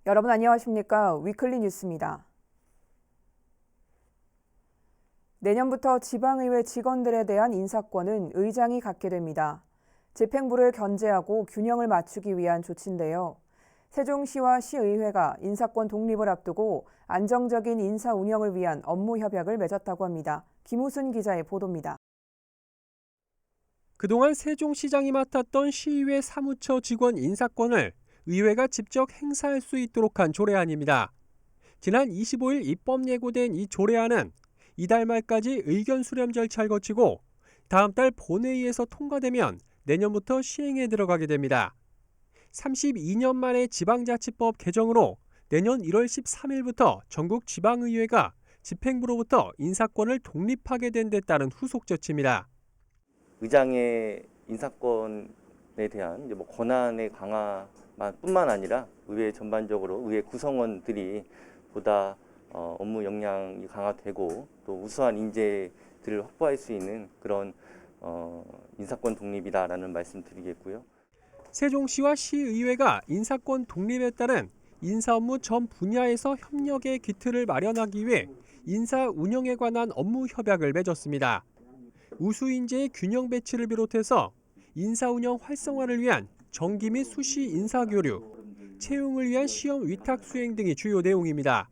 여러분 안녕하십니까? 위클리 뉴스입니다. 내년부터 지방의회 직원들에 대한 인사권은 의장이 갖게 됩니다. 집행부를 견제하고 균형을 맞추기 위한 조치인데요. 세종시와 시의회가 인사권 독립을 앞두고 안정적인 인사 운영을 위한 업무 협약을 맺었다고 합니다. 김우순 기자의 보도입니다. 그동안 세종시장이 맡았던 시의회 사무처 직원 인사권을 의회가 직접 행사할 수 있도록 한 조례안입니다. 지난 25일 입법 예고된 이 조례안은 이달 말까지 의견 수렴 절차를 거치고 다음 달 본회의에서 통과되면 내년부터 시행에 들어가게 됩니다. 32년 만에 지방자치법 개정으로 내년 1월 13일부터 전국 지방의회가 집행부로부터 인사권을 독립하게 된 데 따른 후속 조치입니다. 의장의 인사권에 대한 권한의 강화뿐만 아니라 의회 전반적으로 의회 구성원들이 보다 업무 역량이 강화되고 또 우수한 인재들을 확보할 수 있는 그런 인사권 독립이다라는 말씀드리겠고요. 세종시와 시의회가 인사권 독립에 따른 인사 업무 전 분야에서 협력의 기틀을 마련하기 위해 인사 운영에 관한 업무 협약을 맺었습니다. 우수 인재의 균형 배치를 비롯해서 인사 운영 활성화를 위한 정기 및 수시 인사 교류, 채용을 위한 시험 위탁 수행 등이 주요 내용입니다.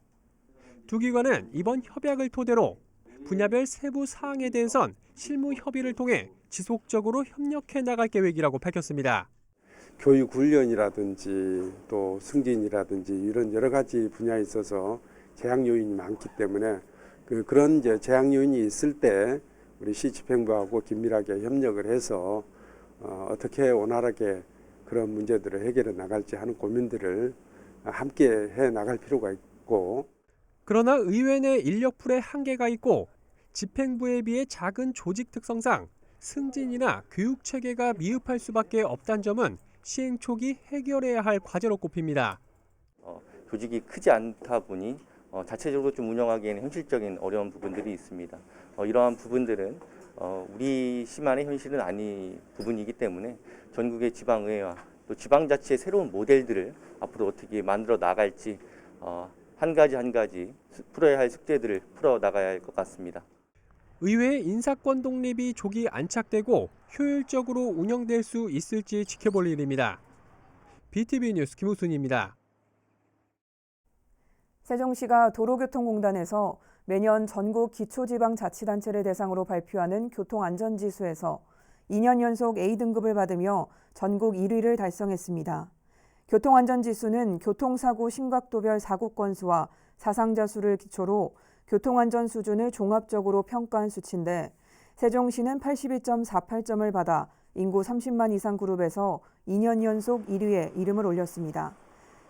두 기관은 이번 협약을 토대로 분야별 세부 사항에 대해선 실무 협의를 통해 지속적으로 협력해 나갈 계획이라고 밝혔습니다. 교육 훈련이라든지 또 승진이라든지 이런 여러 가지 분야에 있어서 제약 요인이 많기 때문에 그런 이제 제약 요인이 있을 때 우리 시집행부하고 긴밀하게 협력을 해서 어떻게 원활하게 그런 문제들을 해결해 나갈지 하는 고민들을 함께 해 나갈 필요가 있고, 그러나 의회 내 인력풀에 한계가 있고 집행부에 비해 작은 조직 특성상 승진이나 교육 체계가 미흡할 수밖에 없다는 점은 시행 초기 해결해야 할 과제로 꼽힙니다. 조직이 크지 않다 보니 자체적으로 좀 운영하기에는 현실적인 어려운 부분들이 있습니다. 이러한 부분들은 우리 시만의 현실은 아닌 부분이기 때문에 전국의 지방의회와 또 지방자치의 새로운 모델들을 앞으로 어떻게 만들어 나갈지 한 가지 풀어야 할 숙제들을 풀어 나가야 할 것 같습니다. 의회의 인사권 독립이 조기 안착되고 효율적으로 운영될 수 있을지 지켜볼 일입니다. BTV 뉴스 김우순입니다. 세종시가 도로교통공단에서 매년 전국 기초지방자치단체를 대상으로 발표하는 교통안전지수에서 2년 연속 A등급을 받으며 전국 1위를 달성했습니다. 교통안전지수는 교통사고 심각도별 사고 건수와 사상자 수를 기초로 교통안전 수준을 종합적으로 평가한 수치인데 세종시는 82.48점을 받아 인구 30만 이상 그룹에서 2년 연속 1위에 이름을 올렸습니다.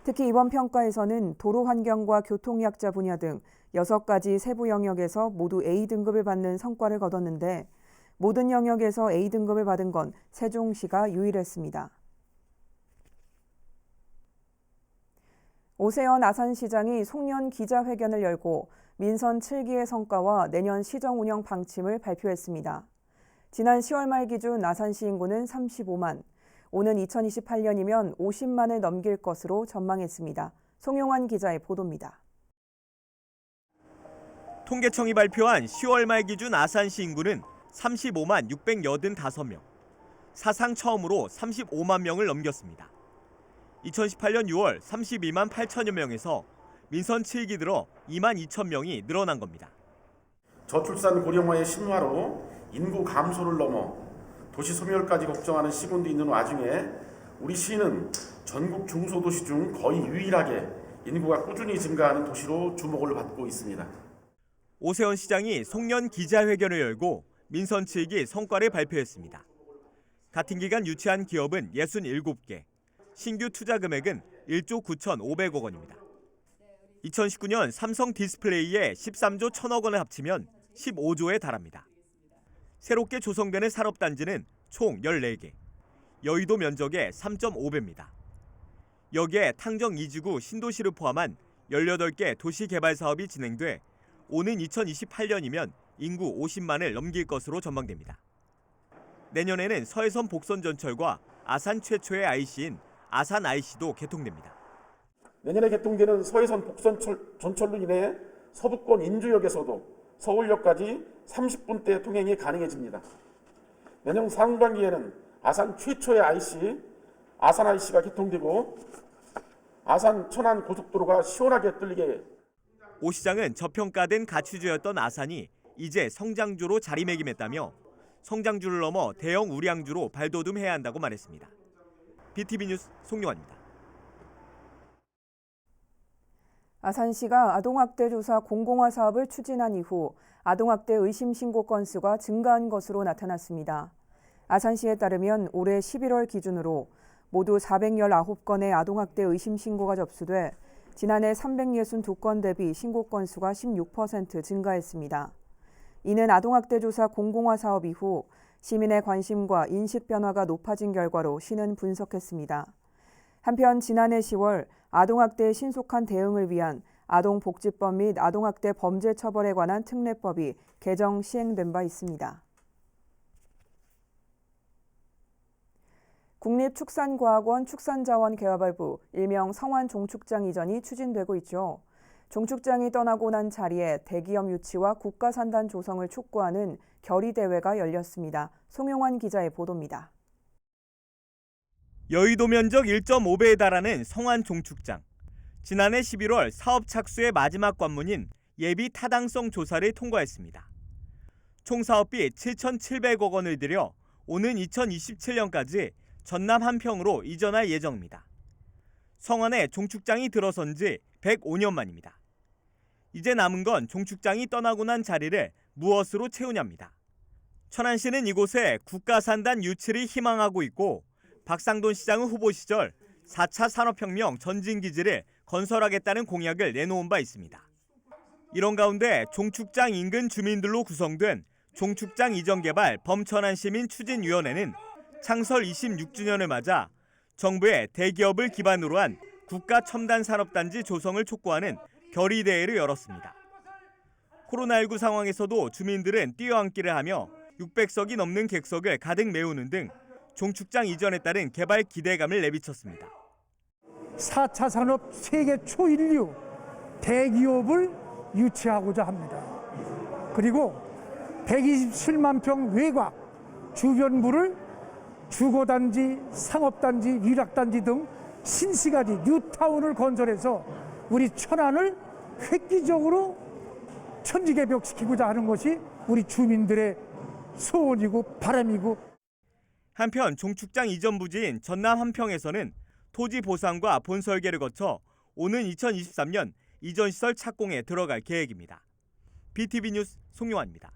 특히 이번 평가에서는 도로 환경과 교통약자 분야 등 6가지 세부 영역에서 모두 A등급을 받는 성과를 거뒀는데 모든 영역에서 A등급을 받은 건 세종시가 유일했습니다. 오세훈 아산시장이 송년 기자회견을 열고 민선 7기의 성과와 내년 시정 운영 방침을 발표했습니다. 지난 10월 말 기준 아산시 인구는 35만, 오는 2028년이면 50만을 넘길 것으로 전망했습니다. 송용환 기자의 보도입니다. 통계청이 발표한 10월 말 기준 아산시 인구는 35만 685명, 사상 처음으로 35만 명을 넘겼습니다. 2018년 6월 32만 8천여 명에서 민선 7기 들어 2만 2천 명이 늘어난 겁니다. 저출산 고령화의 심화로 인구 감소를 넘어 도시 소멸까지 걱정하는 시군도 있는 와중에 우리 시는 전국 중소도시 중 거의 유일하게 인구가 꾸준히 증가하는 도시로 주목을 받고 있습니다. 오세훈 시장이 송년 기자회견을 열고 민선 7기 성과를 발표했습니다. 같은 기간 유치한 기업은 67개, 신규 투자 금액은 1조 9,500억 원입니다. 2019년 삼성 디스플레이에 13조 1천억 원을 합치면 15조에 달합니다. 새롭게 조성되는 산업단지는 총 14개, 여의도 면적의 3.5배입니다. 여기에 탕정 2지구 신도시를 포함한 18개 도시개발 사업이 진행돼 오는 2028년이면 인구 50만을 넘길 것으로 전망됩니다. 내년에는 서해선 복선 전철과 아산 최초의 IC인 아산 IC도 개통됩니다. 내년에 개통되는 서해선 복선 전철로 인해 서부권 인주역에서도 서울역까지 30분대 통행이 가능해집니다. 내년 상반기에는 아산 최초의 아산 IC가 개통되고 아산 천안 고속도로가 시원하게 뚫리게. 오 시장은 저평가된 가치주였던 아산이 이제 성장주로 자리매김했다며 성장주를 넘어 대형 우량주로 발돋움해야 한다고 말했습니다. BTV 뉴스 송영환입니다. 아산시가 아동학대 조사 공공화 사업을 추진한 이후 아동학대 의심 신고 건수가 증가한 것으로 나타났습니다. 아산시에 따르면 올해 11월 기준으로 모두 419건의 아동학대 의심 신고가 접수돼 지난해 362건 대비 신고 건수가 16% 증가했습니다. 이는 아동학대 조사 공공화 사업 이후 시민의 관심과 인식 변화가 높아진 결과로 시는 분석했습니다. 한편 지난해 10월 아동학대의 신속한 대응을 위한 아동복지법 및 아동학대 범죄 처벌에 관한 특례법이 개정 시행된 바 있습니다. 국립축산과학원 축산자원개발부 일명 성완종축장 이전이 추진되고 있죠. 종축장이 떠나고 난 자리에 대기업 유치와 국가산단 조성을 촉구하는 결의대회가 열렸습니다. 송용환 기자의 보도입니다. 여의도 면적 1.5배에 달하는 성완종축장. 지난해 11월 사업 착수의 마지막 관문인 예비 타당성 조사를 통과했습니다. 총 사업비 7,700억 원을 들여 오는 2027년까지 전남 한평으로 이전할 예정입니다. 성완에 종축장이 들어선 지 105년 만입니다. 이제 남은 건 종축장이 떠나고 난 자리를 무엇으로 채우냐입니다. 천안시는 이곳에 국가산단 유치를 희망하고 있고 박상돈 시장은 후보 시절 4차 산업혁명 전진기지를 건설하겠다는 공약을 내놓은 바 있습니다. 이런 가운데 종축장 인근 주민들로 구성된 종축장 이전개발 범천안시민추진위원회는 창설 26주년을 맞아 정부의 대기업을 기반으로 한 국가첨단산업단지 조성을 촉구하는 결의대회를 열었습니다. 코로나19 상황에서도 주민들은 뛰어앉기를 하며 600석이 넘는 객석을 가득 메우는 등 종축장 이전에 따른 개발 기대감을 내비쳤습니다. 4차 산업 세계 초인류 대기업을 유치하고자 합니다. 그리고 127만 평 외곽 주변부를 주거단지, 상업단지, 위락단지 등 신시가지 뉴타운을 건설해서 우리 천안을 획기적으로 천지개벽시키고자 하는 것이 우리 주민들의 소원이고 바람이고. 한편 종축장 이전 부지인 전남 한평에서는 토지 보상과 본설계를 거쳐 오는 2023년 이전 시설 착공에 들어갈 계획입니다. BTV 뉴스 송용환입니다.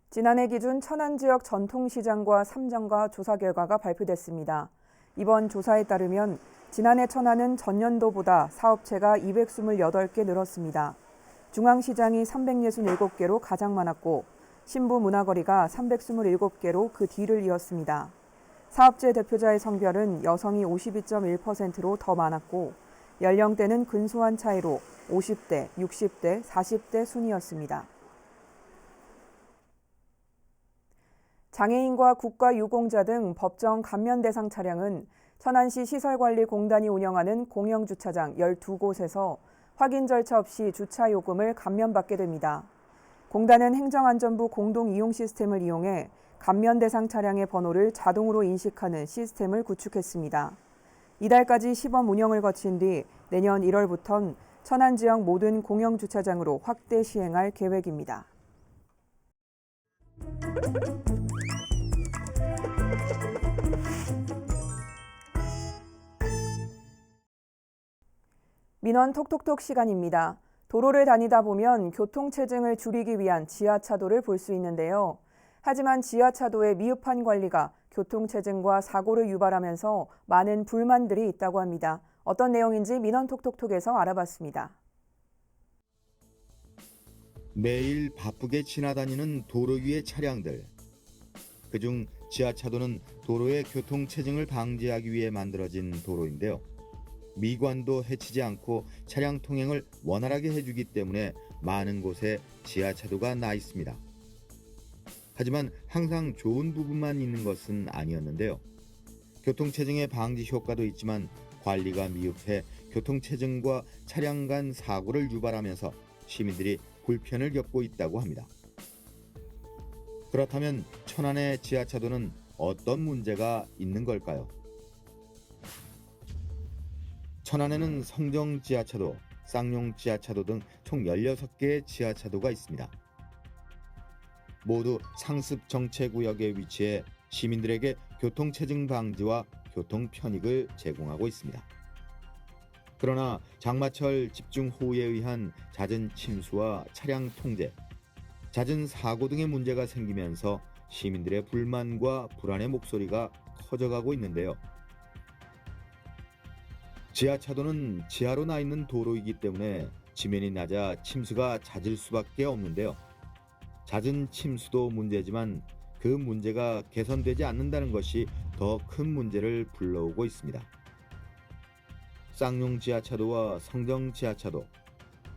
지난해 기준 천안 지역 전통시장과 삼정가 조사 결과가 발표됐습니다. 이번 조사에 따르면 지난해 천안은 전년도보다 사업체가 228개 늘었습니다. 중앙시장이 367개로 가장 많았고 신부 문화거리가 327개로 그 뒤를 이었습니다. 사업체 대표자의 성별은 여성이 52.1%로 더 많았고 연령대는 근소한 차이로 50대, 60대, 40대 순이었습니다. 장애인과 국가유공자 등 법정 감면 대상 차량은 천안시 시설관리공단이 운영하는 공영주차장 12곳에서 확인 절차 없이 주차 요금을 감면받게 됩니다. 공단은 행정안전부 공동이용 시스템을 이용해 감면 대상 차량의 번호를 자동으로 인식하는 시스템을 구축했습니다. 이달까지 시범 운영을 거친 뒤 내년 1월부터는 천안 지역 모든 공영주차장으로 확대 시행할 계획입니다. 민원 톡톡톡 시간입니다. 도로를 다니다 보면 교통체증을 줄이기 위한 지하차도를 볼 수 있는데요. 하지만 지하차도의 미흡한 관리가 교통체증과 사고를 유발하면서 많은 불만들이 있다고 합니다. 어떤 내용인지 민원 톡톡톡에서 알아봤습니다. 매일 바쁘게 지나다니는 도로 위의 차량들. 그중 지하차도는 도로의 교통체증을 방지하기 위해 만들어진 도로인데요. 미관도 해치지 않고 차량 통행을 원활하게 해주기 때문에 많은 곳에 지하차도가 나 있습니다. 하지만 항상 좋은 부분만 있는 것은 아니었는데요. 교통체증의 방지 효과도 있지만 관리가 미흡해 교통체증과 차량 간 사고를 유발하면서 시민들이 불편을 겪고 있다고 합니다. 그렇다면 천안의 지하차도는 어떤 문제가 있는 걸까요? 천안에는 성정 지하차도, 쌍용 지하차도 등 총 16개의 지하차도가 있습니다. 모두 상습 정체구역에 위치해 시민들에게 교통체증 방지와 교통 편익을 제공하고 있습니다. 그러나 장마철 집중호우에 의한 잦은 침수와 차량 통제, 잦은 사고 등의 문제가 생기면서 시민들의 불만과 불안의 목소리가 커져가고 있는데요. 지하차도는 지하로 나 있는 도로이기 때문에 지면이 낮아 침수가 잦을 수밖에 없는데요. 잦은 침수도 문제지만 그 문제가 개선되지 않는다는 것이 더 큰 문제를 불러오고 있습니다. 쌍용 지하차도와 성정 지하차도,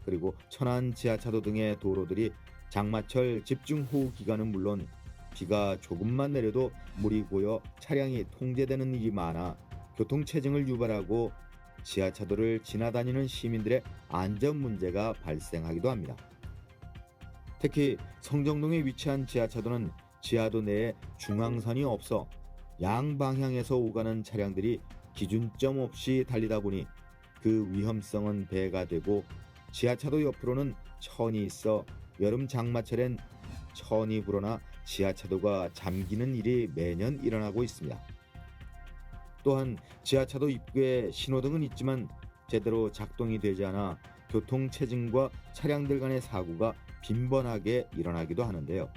그리고 천안 지하차도 등의 도로들이 장마철 집중호우 기간은 물론 비가 조금만 내려도 물이 고여 차량이 통제되는 일이 많아 교통체증을 유발하고 지하차도를 지나다니는 시민들의 안전 문제가 발생하기도 합니다. 특히 성정동에 위치한 지하차도는 지하도 내에 중앙선이 없어 양방향에서 오가는 차량들이 기준점 없이 달리다 보니 그 위험성은 배가 되고 지하차도 옆으로는 천이 있어 여름 장마철엔 천이 불어나 지하차도가 잠기는 일이 매년 일어나고 있습니다. 또한 지하차도 입구에 신호등은 있지만 제대로 작동이 되지 않아 교통체증과 차량들 간의 사고가 빈번하게 일어나기도 하는데요.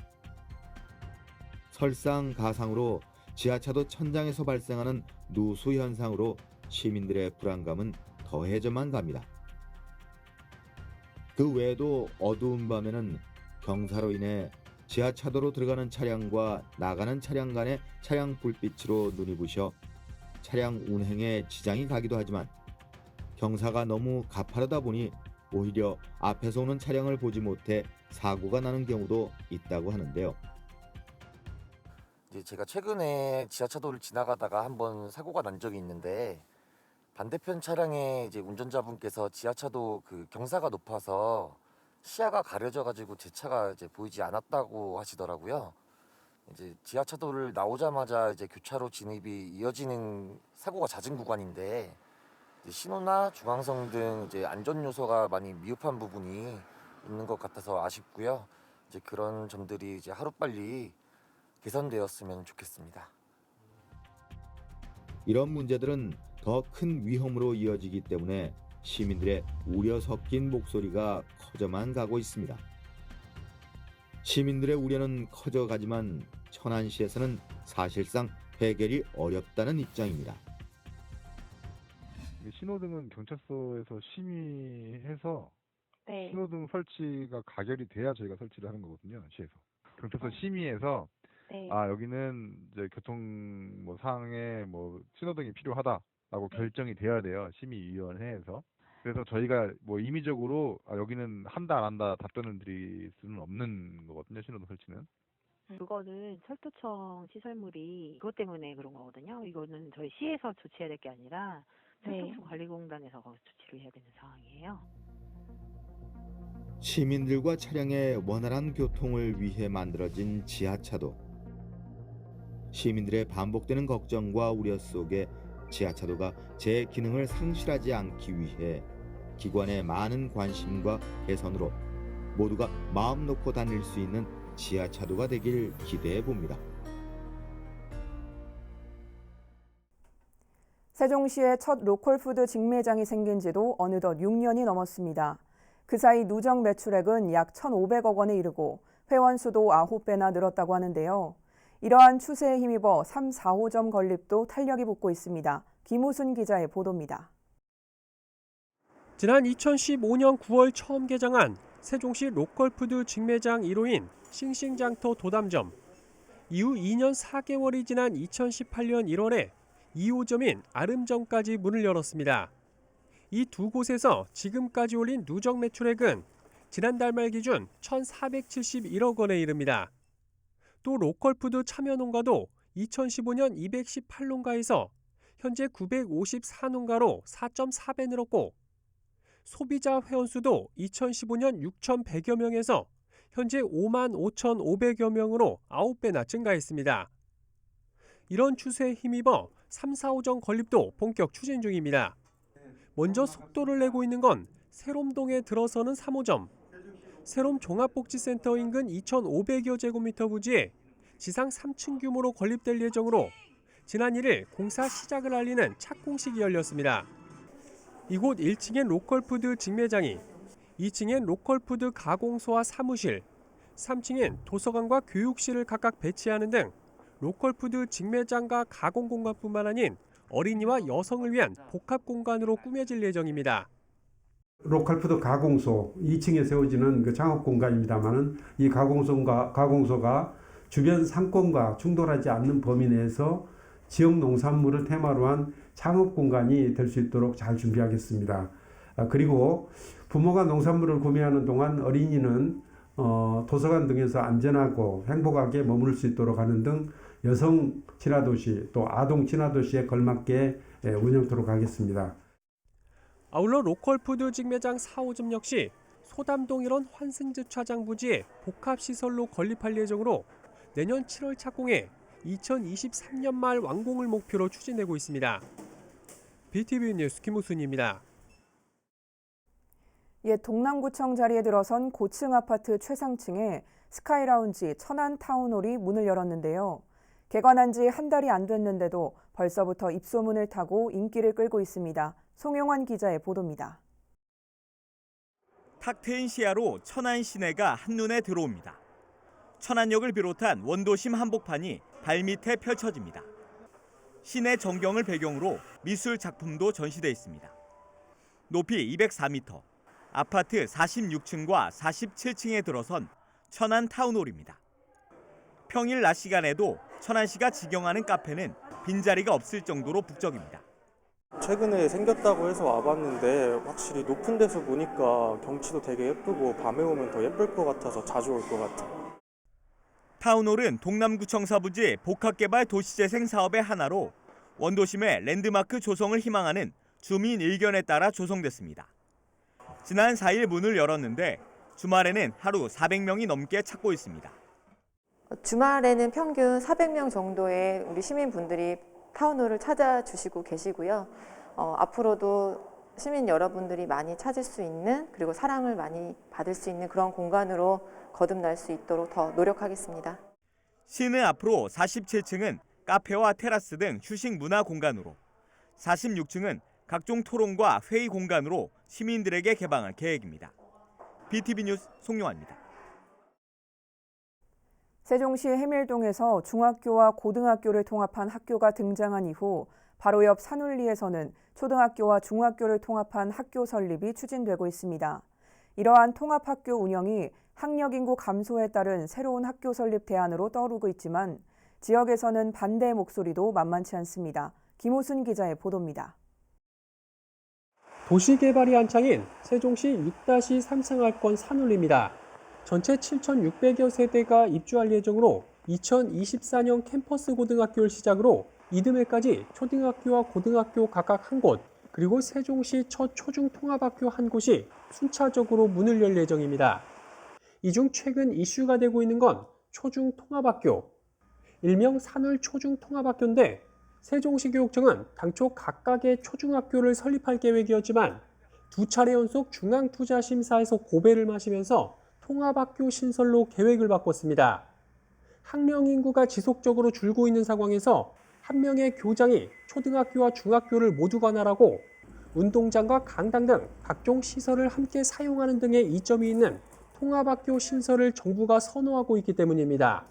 설상가상으로 지하차도 천장에서 발생하는 누수 현상으로 시민들의 불안감은 더해져만 갑니다. 그 외에도 어두운 밤에는 경사로 인해 지하차도로 들어가는 차량과 나가는 차량 간의 차량 불빛으로 눈이 부셔 차량 운행에 지장이 가기도 하지만 경사가 너무 가파르다 보니 오히려 앞에서 오는 차량을 보지 못해 사고가 나는 경우도 있다고 하는데요. 제가 최근에 지하차도를 지나가다가 한번 사고가 난 적이 있는데 반대편 차량의 운전자분께서 지하차도 그 경사가 높아서 시야가 가려져가지고 제 차가 보이지 않았다고 하시더라고요. 지하차도를 나오자마자 교차로 진입이 이어지는 사고가 잦은 구간인데 신호나 중앙선 등 안전 요소가 많이 미흡한 부분이 있는 것 같아서 아쉽고요. 그런 점들이 하루빨리 개선되었으면 좋겠습니다. 이런 문제들은 더 큰 위험으로 이어지기 때문에 시민들의 우려 섞인 목소리가 커져만 가고 있습니다. 시민들의 우려는 커져가지만 천안시에서는 사실상 해결이 어렵다는 입장입니다. 신호등은 경찰서에서 심의해서 네. 신호등 설치가 가결이 돼야 저희가 설치를 하는 거거든요, 시에서. 경찰서 심의해서 네. 여기는 교통 상황에 신호등이 필요하다라고 결정이 돼야 돼요, 심의위원회에서. 그래서 저희가 임의적으로 여기는 한다 안 한다 답변을 드릴 수는 없는 거거든요, 신호등 설치는. 그거는 철도청 시설물이 그것 때문에 그런 거거든요. 이거는 저희 시에서 조치해야 될 게 아니라 철도청 관리공단에서 조치를 해야 되는 상황이에요. 시민들과 차량의 원활한 교통을 위해 만들어진 지하차도. 시민들의 반복되는 걱정과 우려 속에 지하차도가 제 기능을 상실하지 않기 위해 기관의 많은 관심과 개선으로 모두가 마음 놓고 다닐 수 있는 지하차도가 되길 기대해 봅니다. 세종시에 첫 로컬푸드 직매장이 생긴 지도 어느덧 6년이 넘었습니다. 그 사이 누적 매출액은 약 1,500억 원에 이르고 회원 수도 9배나 늘었다고 하는데요. 이러한 추세에 힘입어 3, 4호점 건립도 탄력이 붙고 있습니다. 김우순 기자의 보도입니다. 지난 2015년 9월 처음 개장한 세종시 로컬푸드 직매장 1호인 싱싱장터 도담점. 이후 2년 4개월이 지난 2018년 1월에 2호점인 아름점까지 문을 열었습니다. 이 두 곳에서 지금까지 올린 누적 매출액은 지난달 말 기준 1,471억 원에 이릅니다. 또 로컬푸드 참여농가도 2015년 218농가에서 현재 954농가로 4.4배 늘었고 소비자 회원수도 2015년 6,100여 명에서 현재 55,500여 명으로 9배나 증가했습니다. 이런 추세에 힘입어 3, 4호점 건립도 본격 추진 중입니다. 먼저 속도를 내고 있는 건 새롬동에 들어서는 3호점. 새롬 종합복지센터 인근 2,500여 제곱미터 부지에 지상 3층 규모로 건립될 예정으로 지난 1일 공사 시작을 알리는 착공식이 열렸습니다. 이곳 1층엔 로컬푸드 직매장이, 2층엔 로컬푸드 가공소와 사무실, 3층엔 도서관과 교육실을 각각 배치하는 등 로컬푸드 직매장과 가공 공간뿐만 아닌 어린이와 여성을 위한 복합 공간으로 꾸며질 예정입니다. 로컬푸드 가공소 2층에 세워지는 그 창업 공간입니다만은 이 가공소가 주변 상권과 충돌하지 않는 범위 내에서 지역 농산물을 테마로 한 창업 공간이 될 수 있도록 잘 준비하겠습니다. 그리고 부모가 농산물을 구매하는 동안 어린이는 도서관 등에서 안전하고 행복하게 머무를 수 있도록 하는 등 여성 친화도시 또 아동 친화도시에 걸맞게 운영토록 하겠습니다. 아울러 로컬푸드 직매장 4호점 역시 소담동 일원 환승주차장 부지에 복합시설로 건립할 예정으로 내년 7월 착공해 2023년 말 완공을 목표로 추진되고 있습니다. BTV 뉴스 김우순입니다. 옛 동남구청 자리에 들어선 고층 아파트 최상층에 스카이라운지 천안타운홀이 문을 열었는데요. 개관한 지 한 달이 안 됐는데도 벌써부터 입소문을 타고 인기를 끌고 있습니다. 송영환 기자의 보도입니다. 탁 트인 시야로 천안 시내가 한눈에 들어옵니다. 천안역을 비롯한 원도심 한복판이 발밑에 펼쳐집니다. 시내 전경을 배경으로 미술 작품도 전시돼 있습니다. 높이 204m, 아파트 46층과 47층에 들어선 천안 타운홀입니다. 평일 낮 시간에도 천안시가 직영하는 카페는 빈자리가 없을 정도로 북적입니다. 최근에 생겼다고 해서 와봤는데 확실히 높은 데서 보니까 경치도 되게 예쁘고 밤에 오면 더 예쁠 것 같아서 자주 올 것 같아요. 타운홀은 동남구청사 부지 복합개발 도시재생 사업의 하나로 원도심의 랜드마크 조성을 희망하는 주민 의견에 따라 조성됐습니다. 지난 4일 문을 열었는데 주말에는 하루 400명이 넘게 찾고 있습니다. 주말에는 평균 400명 정도의 우리 시민분들이 타운홀을 찾아주시고 계시고요. 앞으로도 시민 여러분들이 많이 찾을 수 있는 그리고 사랑을 많이 받을 수 있는 그런 공간으로 거듭날 수 있도록 더 노력하겠습니다. 시는 앞으로 47층은 카페와 테라스 등 휴식 문화 공간으로, 46층은 각종 토론과 회의 공간으로 시민들에게 개방할 계획입니다. BTV 뉴스 송영환입니다. 세종시 해밀동에서 중학교와 고등학교를 통합한 학교가 등장한 이후 바로 옆 산울리에서는 초등학교와 중학교를 통합한 학교 설립이 추진되고 있습니다. 이러한 통합학교 운영이 학력 인구 감소에 따른 새로운 학교 설립 대안으로 떠오르고 있지만 지역에서는 반대 목소리도 만만치 않습니다. 김호순 기자의 보도입니다. 도시개발이 한창인 세종시 6-3상하권 산울리입니다. 전체 7,600여 세대가 입주할 예정으로 2024년 캠퍼스 고등학교를 시작으로 이듬해까지 초등학교와 고등학교 각각 한 곳, 그리고 세종시 첫 초중통합학교 한 곳이 순차적으로 문을 열 예정입니다. 이 중 최근 이슈가 되고 있는 건 초중통합학교, 일명 산울 초중통합학교인데 세종시 교육청은 당초 각각의 초중학교를 설립할 계획이었지만 두 차례 연속 중앙투자심사에서 고배를 마시면서 통합학교 신설로 계획을 바꿨습니다. 학령 인구가 지속적으로 줄고 있는 상황에서 한 명의 교장이 초등학교와 중학교를 모두 관할하고 운동장과 강당 등 각종 시설을 함께 사용하는 등의 이점이 있는 통합학교 신설을 정부가 선호하고 있기 때문입니다.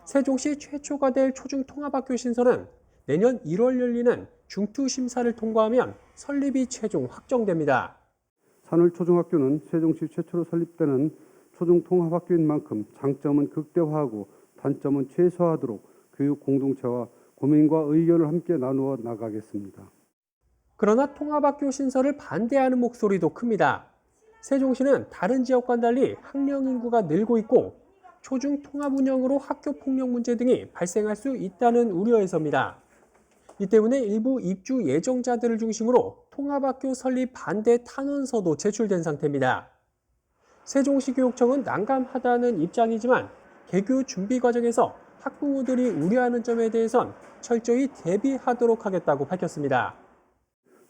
세종시 최초가 될 초중통합학교 신설은 내년 1월 열리는 중투심사를 통과하면 설립이 최종 확정됩니다. 산울 초중학교는 세종시 최초로 설립되는 초중통합학교인 만큼 장점은 극대화하고 단점은 최소화하도록 교육 공동체와 고민과 의견을 함께 나누어 나가겠습니다. 그러나 통합학교 신설을 반대하는 목소리도 큽니다. 세종시는 다른 지역과는 달리 학령 인구가 늘고 있고 초중 통합 운영으로 학교 폭력 문제 등이 발생할 수 있다는 우려에서입니다. 이 때문에 일부 입주 예정자들을 중심으로 통합학교 설립 반대 탄원서도 제출된 상태입니다. 세종시 교육청은 난감하다는 입장이지만 개교 준비 과정에서 학부모들이 우려하는 점에 대해선 철저히 대비하도록 하겠다고 밝혔습니다.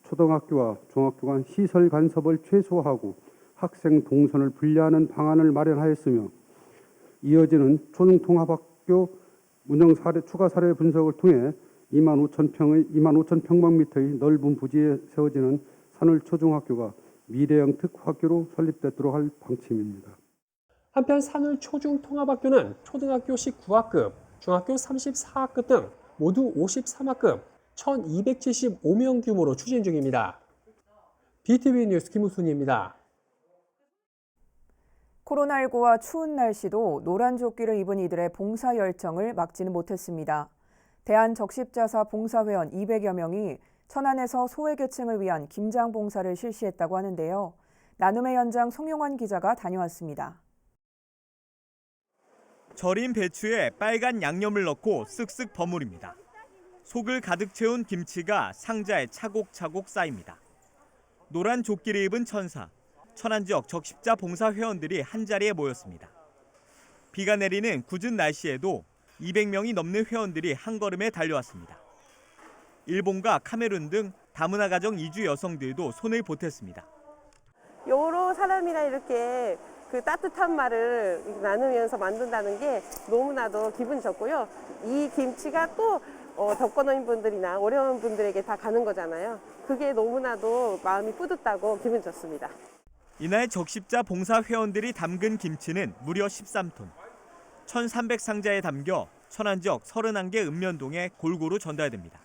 초등학교와 중학교 간 시설 간섭을 최소화하고 학생 동선을 분리하는 방안을 마련하였으며 이어지는 초중통합학교 운영 사례 추가 사례 분석을 통해 2만 5천 평방미터의 넓은 부지에 세워지는 산울 초중학교가 미래형 특화학교로 설립되도록 할 방침입니다. 한편 산울 초중통합학교는 초등학교 19학급, 중학교 34학급 등 모두 53학급 1,275명 규모로 추진 중입니다. BTV 뉴스 김우순입니다. 코로나19와 추운 날씨도 노란 조끼를 입은 이들의 봉사 열정을 막지는 못했습니다. 대한적십자사 봉사회원 200여 명이 천안에서 소외계층을 위한 김장 봉사를 실시했다고 하는데요. 나눔의 현장 송용환 기자가 다녀왔습니다. 절인 배추에 빨간 양념을 넣고 쓱쓱 버무립니다. 속을 가득 채운 김치가 상자에 차곡차곡 쌓입니다. 노란 조끼를 입은 천사, 천안 지역 적십자 봉사 회원들이 한자리에 모였습니다. 비가 내리는 궂은 날씨에도 200명이 넘는 회원들이 한 걸음에 달려왔습니다. 일본과 카메룬 등 다문화 가정 이주 여성들도 손을 보탰습니다. 여러 사람이랑 이렇게 그 따뜻한 말을 나누면서 만든다는 게 너무나도 기분 좋고요. 이 김치가 또 독거노인분들이나 어려운 분들에게 다 가는 거잖아요. 그게 너무나도 마음이 뿌듯하고 기분 좋습니다. 이날 적십자 봉사 회원들이 담근 김치는 무려 13톤. 1,300상자에 담겨 천안 지역 31개 읍면동에 골고루 전달됩니다.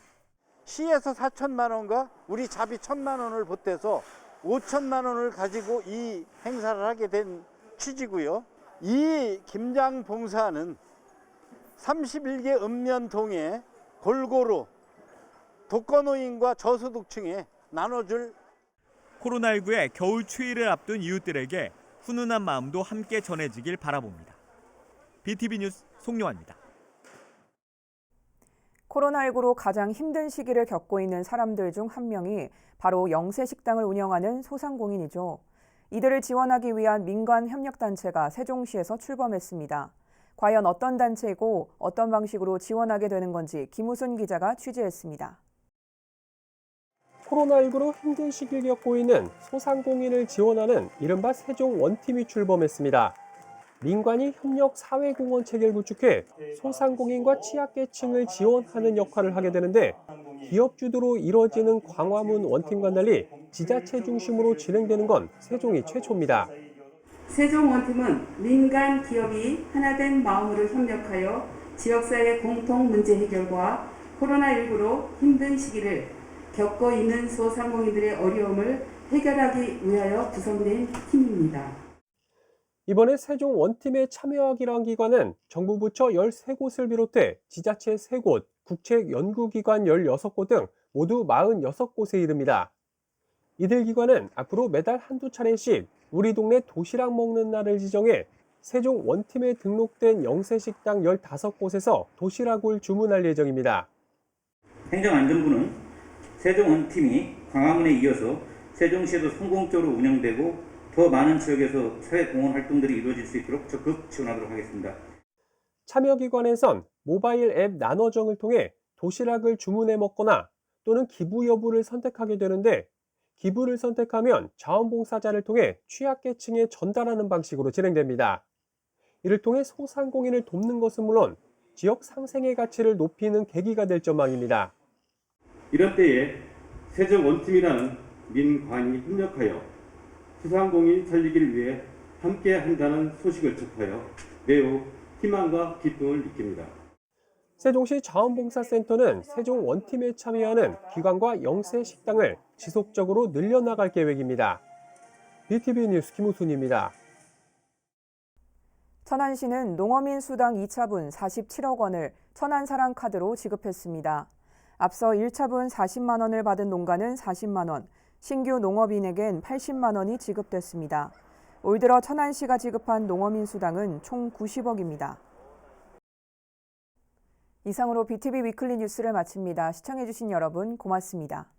시에서 4천만 원과 우리 자비 1,000만 원을 보태서 5천만 원을 가지고 이 행사를 하게 된 취지고요. 이 김장 봉사는 31개 읍면동에 골고루 독거노인과 저소득층에 나눠줄 코로나19의 겨울 추위를 앞둔 이웃들에게 훈훈한 마음도 함께 전해지길 바라봅니다. BTV 뉴스 송용환입니다. 코로나19로 가장 힘든 시기를 겪고 있는 사람들 중 한 명이 바로 영세식당을 운영하는 소상공인이죠. 이들을 지원하기 위한 민간 협력단체가 세종시에서 출범했습니다. 과연 어떤 단체이고 어떤 방식으로 지원하게 되는 건지 김우순 기자가 취재했습니다. 코로나19로 힘든 시기를 겪고 있는 소상공인을 지원하는 이른바 세종 원팀이 출범했습니다. 민관이 협력 사회공헌 체계를 구축해 소상공인과 취약계층을 지원하는 역할을 하게 되는데 기업 주도로 이뤄지는 광화문 원팀과 달리 지자체 중심으로 진행되는 건 세종이 최초입니다. 세종 원팀은 민간 기업이 하나된 마음으로 협력하여 지역사회 공통 문제 해결과 코로나19로 힘든 시기를 겪고 있는 소상공인들의 어려움을 해결하기 위하여 구성된 팀입니다. 이번에 세종 원팀에 참여하기로 한 기관은 정부 부처 13곳을 비롯해 지자체 3곳, 국책연구기관 16곳 등 모두 46곳에 이릅니다. 이들 기관은 앞으로 매달 한두 차례씩 우리 동네 도시락 먹는 날을 지정해 세종 원팀에 등록된 영세식당 15곳에서 도시락을 주문할 예정입니다. 행정안전부는 세종 원팀이 광화문에 이어서 세종시에도 성공적으로 운영되고 더 많은 지역에서 사회공헌 활동들이 이루어질 수 있도록 적극 지원하도록 하겠습니다. 참여기관에선 모바일 앱 나눠정을 통해 도시락을 주문해 먹거나 또는 기부 여부를 선택하게 되는데 기부를 선택하면 자원봉사자를 통해 취약계층에 전달하는 방식으로 진행됩니다. 이를 통해 소상공인을 돕는 것은 물론 지역 상생의 가치를 높이는 계기가 될 전망입니다. 이런 때에 세종 원팀이라는 민관이 협력하여 소상공인 살리기를 위해 함께 한다는 소식을 접하여 매우 희망과 기쁨을 느낍니다. 세종시 자원봉사센터는 세종 원팀에 참여하는 기관과 영세식당을 지속적으로 늘려나갈 계획입니다. BTV 뉴스 김우순입니다. 천안시는 농어민 수당 2차분 47억 원을 천안사랑카드로 지급했습니다. 앞서 1차분 40만 원을 받은 농가는 40만 원, 신규 농업인에겐 80만 원이 지급됐습니다. 올 들어 천안시가 지급한 농어민 수당은 총 90억입니다. 이상으로 BTV 위클리 뉴스를 마칩니다. 시청해주신 여러분 고맙습니다.